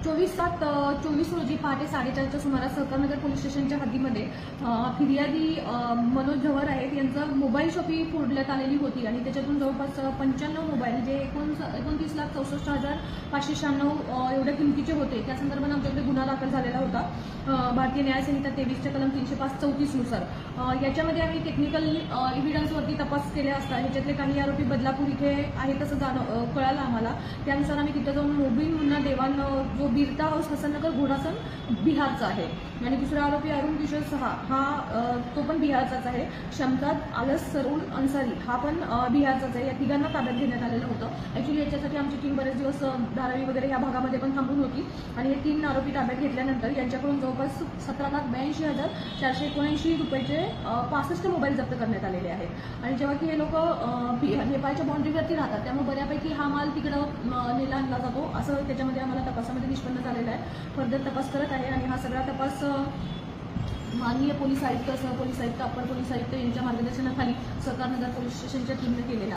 24/7/24 रोजी पहाटे 4:30च्या सुमारास सहकारनगर पोलीस स्टेशनच्या हद्दीमध्ये फिर्यादी मनोज झवर आहेत यांचं मोबाईल शॉप ही फोडण्यात आलेली होती आणि त्याच्यातून जवळपास 95 मोबाईल जे 29,64,596 एवढ्या किमतीचे होते त्या संदर्भात आमच्याकडे गुन्हा दाखल झालेला होता भारतीय न्याय संहिता 23च्या कलम 305/34 नुसार। याच्यामध्ये आम्ही टेक्निकल एव्हिडन्सवरती तपास केले असता ह्याच्यातले काही आरोपी बदलापूर इथे आहेत असं कळालं आम्हाला। त्यानुसार आम्ही तिथे जाऊन मोबिन मुन्ना देवान जो बिरता हाऊस हसननगर घोडासन बिहारचा आहे आणि दुसरा आरोपी अरुण किशोर सहा हा तो पण बिहारचाच आहे। शमताद आलस सरूल अन्सारी हा पण बिहारचाच आहे। या तिघांना ताब्यात घेण्यात आलेलं होतं। ऍक्च्युली याच्यासाठी आमची टीम बरेच दिवस धारावी वगैरे या भागामध्ये पण थांबून होती आणि हे 3 आरोपी ताब्यात घेतल्यानंतर यांच्याकडून जवळपास 17,82,479 रुपयाचे 65 मोबाईल जप्त करण्यात आलेले आहेत आणि जेव्हा की हे लोक नेपाळच्या बाउंड्रीवरती राहतात त्यामुळे बऱ्यापैकी हा माल तिकडं नेला आणला जातो असं त्याच्यामध्ये आम्हाला तपासामध्ये निष्पन्न झालेलं आहे। फर्दर तपास करत आहे आणि हा सगळा तपास माननीय पोलीस आयुक्त, सहपोलीस आयुक्त, अप्पर पोलीस आयुक्त यांच्या मार्गदर्शनाखाली सहकारनगर पोलीस स्टेशनच्या टीमने केलेला आहे।